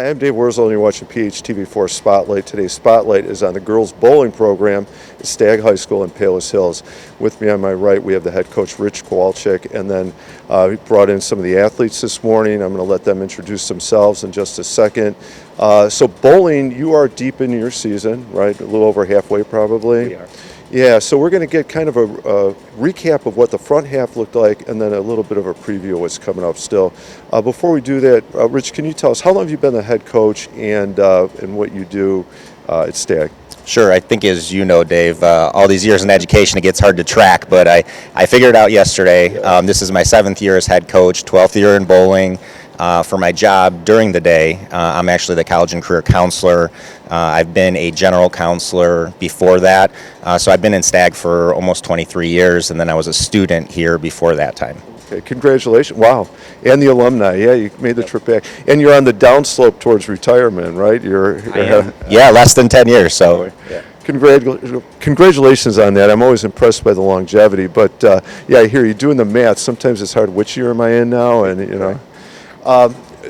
Hi, I'm Dave Wurzel, and you're watching PHTV4 Spotlight. Today's Spotlight is on the girls bowling program at Stagg High School in Palos Hills. With me on my right, we have the head coach, Rich Kowalczyk, and then we brought in some of the athletes this morning. I'm going to let them introduce themselves in just a second. So bowling, you are deep into your season, right? A little over halfway probably. We are. Yeah, so we're going to get kind of a recap of what the front half looked like and then a little bit of a preview of what's coming up still. Before we do that, Rich, can you tell us how long have you been the head coach and what you do at Stagg? Sure. I think, as you know, Dave, all these years in education, it gets hard to track, but I figured it out yesterday. This is my 7th year as head coach, 12th year in bowling. For my job during the day, I'm actually the college and career counselor. I've been a general counselor before that, so I've been in Stagg for almost 23 years, and then I was a student here before that time. Okay, congratulations. Wow. And the alumni. Yeah, you made the trip back. And you're on the downslope towards retirement, right? Yeah, less than 10 years, so... Yeah. Congratulations on that. I'm always impressed by the longevity, but yeah, I hear you doing the math. Sometimes it's hard. Which year am I in now? And, you know...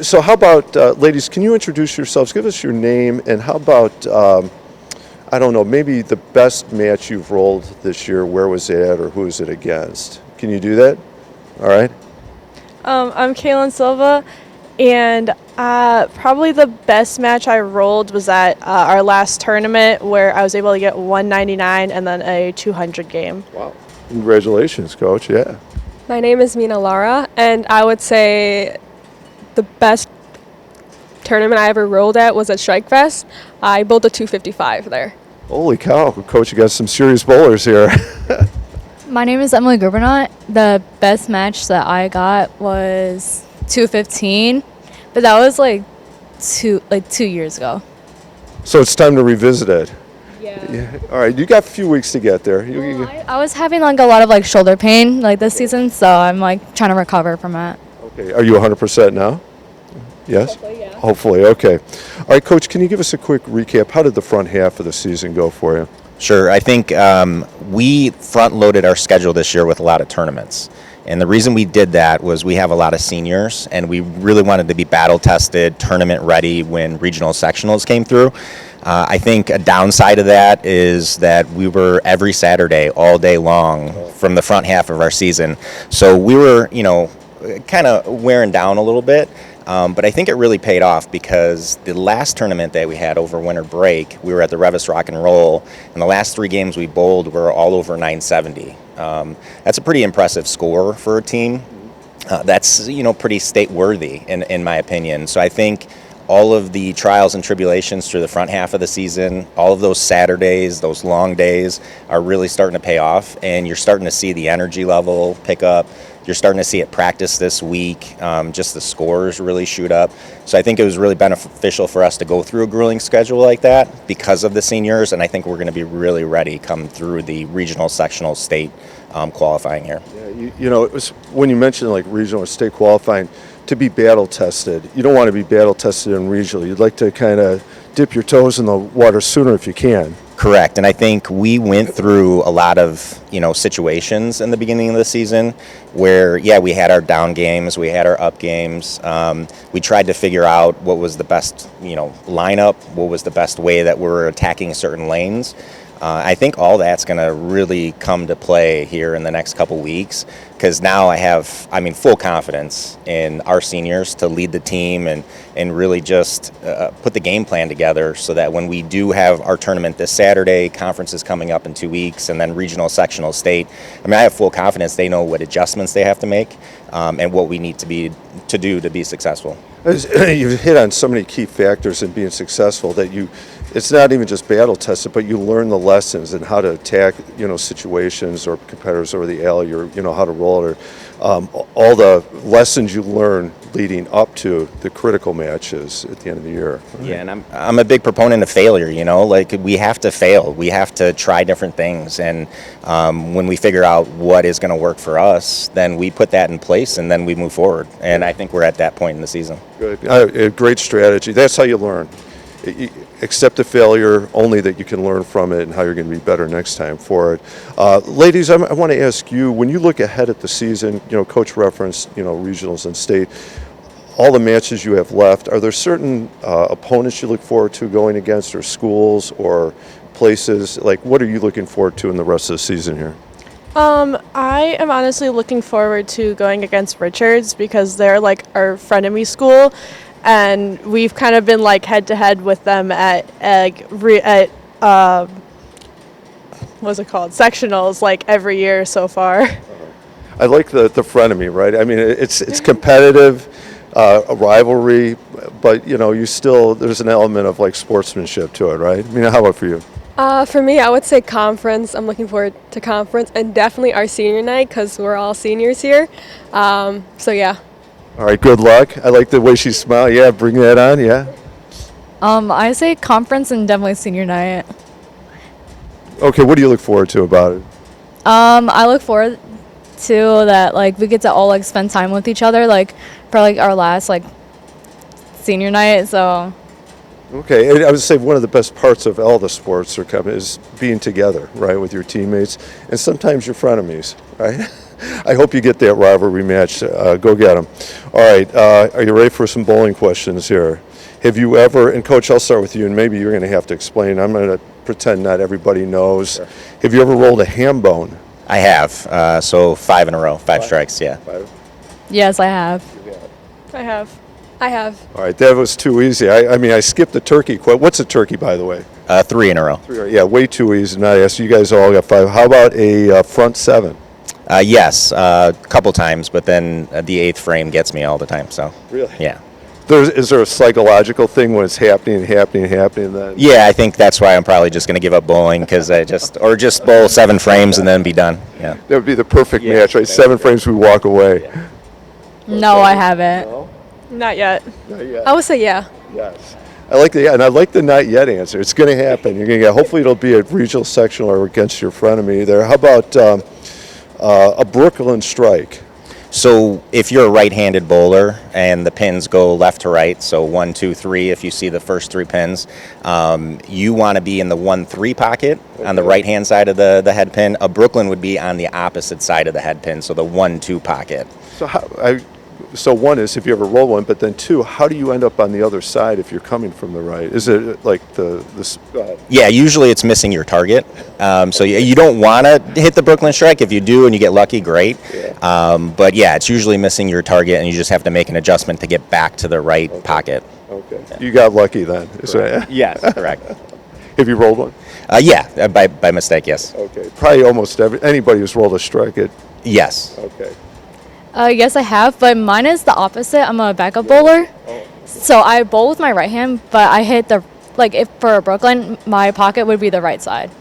So how about, ladies, can you introduce yourselves? Give us your name, and how about, I don't know, maybe the best match you've rolled this year, where was it at, or who is it against? Can you do that? All right. I'm Kaylin Silva, and probably the best match I rolled was at our last tournament where I was able to get 199 and then a 200 game. Wow. Congratulations, Coach. Yeah. My name is Mina Lara, and I would say the best tournament I ever rolled at was at Strike Fest. I bowled a 255 there. Holy cow, Coach, you got some serious bowlers here. My name is Emily Gurbanot. The best match that I got was 215, but that was like 2 years ago. So it's time to revisit it. Yeah. All right, you got a few weeks to get there. I was having like a lot of shoulder pain this season, so I'm trying to recover from that. Okay, are you 100% now? Yes? Hopefully, yeah. Hopefully, okay. All right, Coach, can you give us a quick recap? How did the front half of the season go for you? Sure. I think we front-loaded our schedule this year with a lot of tournaments. And the reason we did that was we have a lot of seniors, and we really wanted to be battle-tested, tournament-ready when regional sectionals came through. I think a downside of that is that we were every Saturday, all day long, from the front half of our season. So we were, kind of wearing down a little bit. But I think it really paid off because the last tournament that we had over winter break, we were at the Revis Rock and Roll, and the last 3 games we bowled were all over 970. That's a pretty impressive score for a team. That's pretty state-worthy in my opinion. So I think all of the trials and tribulations through the front half of the season, all of those Saturdays, those long days are really starting to pay off, and you're starting to see the energy level pick up. You're starting to see it practice this week. Just the scores really shoot up. So I think it was really beneficial for us to go through a grueling schedule like that because of the seniors, and I think we're going to be really ready come through the regional, sectional, state qualifying here. Yeah, it was when you mentioned regional or state qualifying, to be battle tested. You don't want to be battle tested in regional. You'd like to kind of dip your toes in the water sooner if you can. Correct, and I think we went through a lot of situations in the beginning of the season where we had our down games, we had our up games. We tried to figure out what was the best lineup, what was the best way that we're attacking certain lanes. I think all that's going to really come to play here in the next couple weeks because now I have, full confidence in our seniors to lead the team and really just put the game plan together so that when we do have our tournament this Saturday, conference is coming up in 2 weeks, and then regional, sectional, state, I have full confidence they know what adjustments they have to make and what we need to do to be successful. You've hit on so many key factors in being successful that it's not even just battle tested, but you learn the lessons and how to attack, situations or competitors over the alley, or how to roll it, or all the lessons you learn leading up to the critical matches at the end of the year. Right? Yeah, and I'm a big proponent of failure. We have to fail, we have to try different things, and when we figure out what is going to work for us, then we put that in place, and then we move forward. And I think we're at that point in the season. Good, great strategy. That's how you learn. Accept the failure, only that you can learn from it and how you're going to be better next time for it. Ladies, I want to ask you, when you look ahead at the season, Coach referenced, regionals and state, all the matches you have left, are there certain opponents you look forward to going against, or schools or places? Like, what are you looking forward to in the rest of the season here? I am honestly looking forward to going against Richards because they're like our frenemy school, and we've kind of been like head to head with them at what's it called, sectionals, like every year so far. I like the frenemy, right? I mean, it's competitive, a rivalry, but you still, there's an element of like sportsmanship to it, right? I mean, how about for you? For me, I would say conference. I'm looking forward to conference and definitely our senior night because we're all seniors here. So yeah. All right, good luck. I like the way she smiled. Yeah, bring that on. Yeah. I say conference and definitely senior night. Okay, what do you look forward to about it? I look forward to that, like, we get to all like spend time with each other, like for like our last like senior night. So Okay, and I would say one of the best parts of all the sports are coming is being together, right, with your teammates, and sometimes your frenemies, right? I hope you get that rivalry match. Go get them. All right, are you ready for some bowling questions here? Have you ever, and Coach, I'll start with you, and maybe you're going to have to explain. I'm going to pretend not everybody knows. Sure. Have you ever rolled a ham bone? I have. So 5 in a row, 5 strikes, yeah. 5? yes, I have. I have. I have. All right, that was too easy. I mean, I skipped the turkey. What's a turkey, by the way? 3 in a row. 3, yeah, way too easy. Not asked. You guys all got 5. How about a front 7? Yes, a couple times, but then the 8th frame gets me all the time. So Really? yeah. Is there a psychological thing when it's happening, then? Yeah, I think that's why I'm probably just going to give up bowling because just bowl 7 frames and then be done. Yeah. That would be the perfect match, right? 7 frames, we walk away. Yeah. No, I haven't. No? Not yet. Not yet. I would say yeah. Yes. I like the not yet answer. It's going to happen. You're going to get. Hopefully, it'll be a regional sectional or against your frenemy there. How about a Brooklyn strike? So if you're a right-handed bowler and the pins go left to right, so 1, 2, 3, if you see the first 3 pins, you want to be in the 1-3 pocket on the right-hand side of the head pin. A Brooklyn would be on the opposite side of the head pin, so the 1-2 pocket. So one is if you ever roll one, but then 2, how do you end up on the other side if you're coming from the right? Is it like this? Go ahead. Yeah, usually it's missing your target. So you don't want to hit the Brooklyn strike. If you do and you get lucky, great. Yeah. But yeah, it's usually missing your target, and you just have to make an adjustment to get back to the right pocket. Okay. You got lucky then. Yes, correct. Have you rolled one? Yeah, by mistake, yes. Okay. Probably almost anybody who's rolled a strike. Yes. Okay. Yes, I have, but mine is the opposite. I'm a backup bowler, so I bowl with my right hand, but I hit if for Brooklyn, my pocket would be the right side.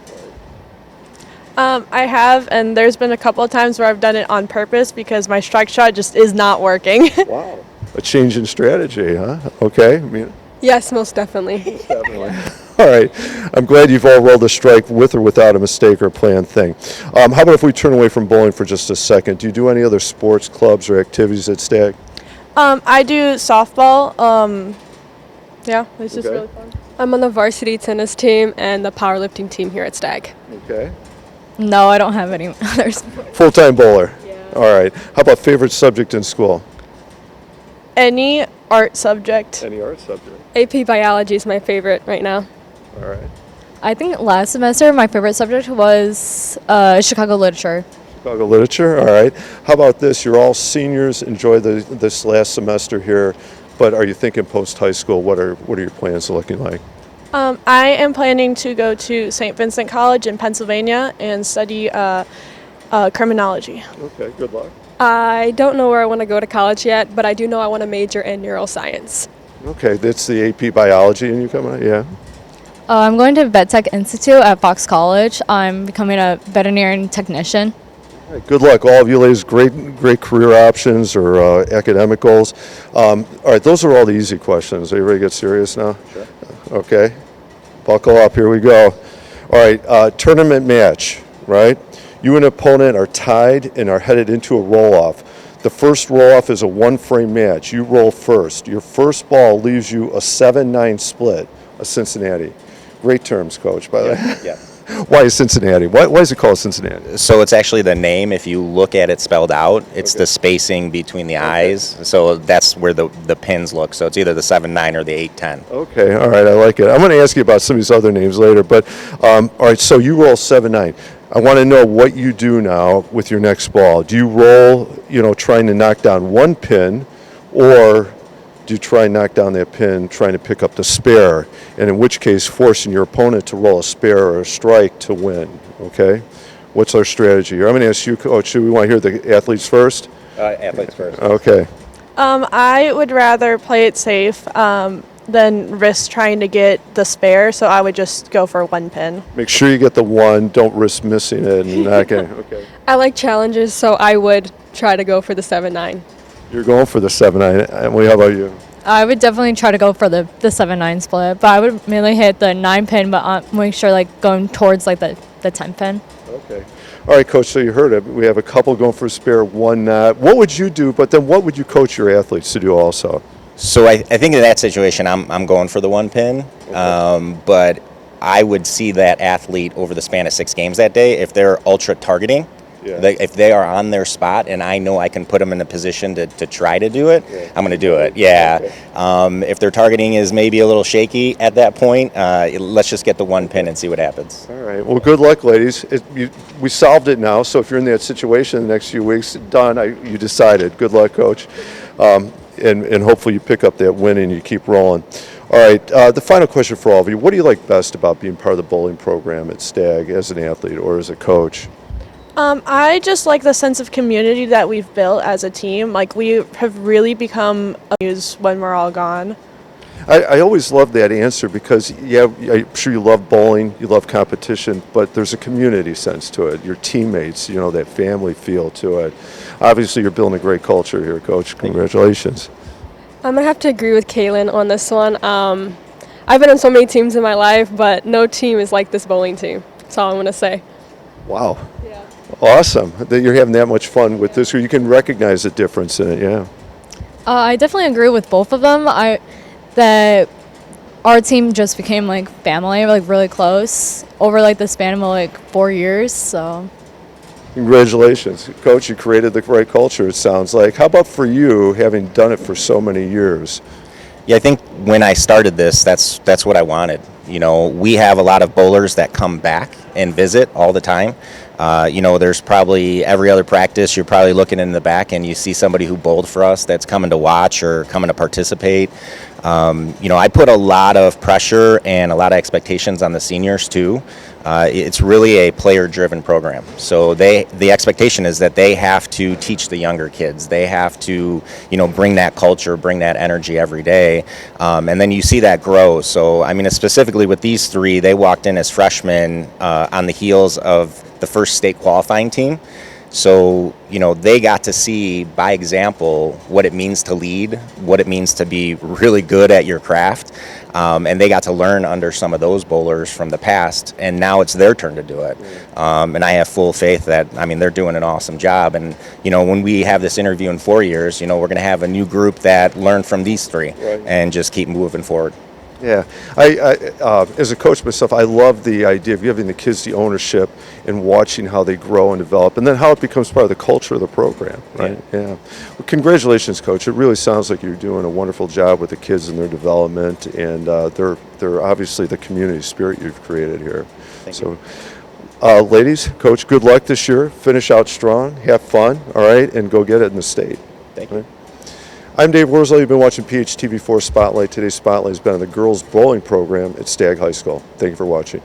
I have, and there's been a couple of times where I've done it on purpose because my strike shot just is not working. Wow. A change in strategy, huh? Okay. I mean, Yes, most definitely. definitely. All right. I'm glad you've all rolled a strike with or without a mistake or planned thing. How about if we turn away from bowling for just a second? Do you do any other sports, clubs, or activities at Stagg? I do softball. Yeah, it's just Okay. really fun. I'm on the varsity tennis team and the powerlifting team here at Stagg. Okay. No, I don't have any others. Full-time bowler. Yeah. All right. How about favorite subject in school? Any art subject. Any art subject. AP biology is my favorite right now. All right. I think last semester my favorite subject was Chicago literature. Chicago literature. All right. How about this? You're all seniors. Enjoy this last semester here, but are you thinking post high school? What are your plans looking like? I am planning to go to St. Vincent College in Pennsylvania and study criminology. Okay. Good luck. I don't know where I want to go to college yet, but I do know I want to major in neuroscience. Okay. That's the AP biology, and you coming out? Yeah. I'm going to Vet Tech Institute at Fox College. I'm becoming a veterinarian technician. All right, good luck, all of you ladies. Great career options or academic goals. All right, those are all the easy questions. Are you ready to get serious now? Sure. Okay. Buckle up. Here we go. All right, tournament match, right? You and an opponent are tied and are headed into a roll-off. The first roll-off is a 1-frame match. You roll first. Your first ball leaves you a 7-9 split, a Cincinnati. Great terms, Coach, by the way. Yeah. Why is Cincinnati? Why is it called Cincinnati? So it's actually the name. If you look at it spelled out, it's the spacing between the eyes. So that's where the pins look. So it's either the 7-9 or the 8-10. Okay, all right, I like it. I'm going to ask you about some of these other names later, but all right, so you roll 7-9. I want to know what you do now with your next ball. Do you roll, trying to knock down one pin, or do you try and knock down that pin trying to pick up the spare, and in which case forcing your opponent to roll a spare or a strike to win, okay? What's our strategy here? I'm going to ask you, Coach, do we want to hear the athletes first? Athletes first. Okay. I would rather play it safe than risk trying to get the spare, so I would just go for one pin. Make sure you get the one. Don't risk missing it. And okay. I like challenges, so I would try to go for the 7-9. You're going for the 7-9. Emily, how about you? I would definitely try to go for the 7-9 split, but I would mainly hit the 9 pin, but make sure like going towards like the 10 pin. Okay. All right, Coach, so you heard it. We have a couple going for a spare, one not. What would you do, but then what would you coach your athletes to do also? So I think in that situation, I'm going for the one pin, but I would see that athlete over the span of 6 games that day. If they're ultra targeting, if they are on their spot and I know I can put them in a position to try to do it, I'm going to do it. Yeah. Okay. If their targeting is maybe a little shaky at that point, let's just get the one pin and see what happens. All right. Well, good luck, ladies. We solved it now, so if you're in that situation in the next few weeks, done. You decided. Good luck, Coach. And hopefully you pick up that win and you keep rolling. All right, the final question for all of you. What do you like best about being part of the bowling program at Stagg as an athlete or as a coach? I just like the sense of community that we've built as a team. Like, we have really become amazed when we're all gone. I always love that answer because, I'm sure you love bowling, you love competition, but there's a community sense to it. Your teammates, that family feel to it. Obviously, you're building a great culture here, Coach. Congratulations. I'm going to have to agree with Kaylin on this one. I've been on so many teams in my life, but no team is like this bowling team. That's all I'm going to say. Wow. Yeah. Awesome that you're having that much fun with this. You can recognize the difference in it, yeah. I definitely agree with both of them. That our team just became like family, like really close over like the span of like 4 years. So congratulations, Coach. You created the right culture, it sounds like. How about for you, having done it for so many years? Yeah, I think when I started this, that's what I wanted. We have a lot of bowlers that come back and visit all the time. There's probably every other practice, you're probably looking in the back and you see somebody who bowled for us that's coming to watch or coming to participate. I put a lot of pressure and a lot of expectations on the seniors too. It's really a player-driven program. So the expectation is that they have to teach the younger kids. They have to, bring that culture, bring that energy every day. And then you see that grow. So, specifically with these 3, they walked in as freshmen on the heels of the first state qualifying team. So, they got to see by example what it means to lead, what it means to be really good at your craft. And they got to learn under some of those bowlers from the past. And now it's their turn to do it. And I have full faith that, they're doing an awesome job. And, when we have this interview in 4 years, we're going to have a new group that learned from these 3 and just keep moving forward. Yeah, I as a coach myself, I love the idea of giving the kids the ownership and watching how they grow and develop, and then how it becomes part of the culture of the program, right? Yeah. Well, congratulations, Coach. It really sounds like you're doing a wonderful job with the kids and their development, and they're obviously the community spirit you've created here. Thank you. Ladies, Coach, good luck this year. Finish out strong, have fun, all right, and go get it in the state. Thank you. I'm Dave Wurzel. You've been watching PHTV4 Spotlight. Today's Spotlight has been on the girls bowling program at Stagg High School. Thank you for watching.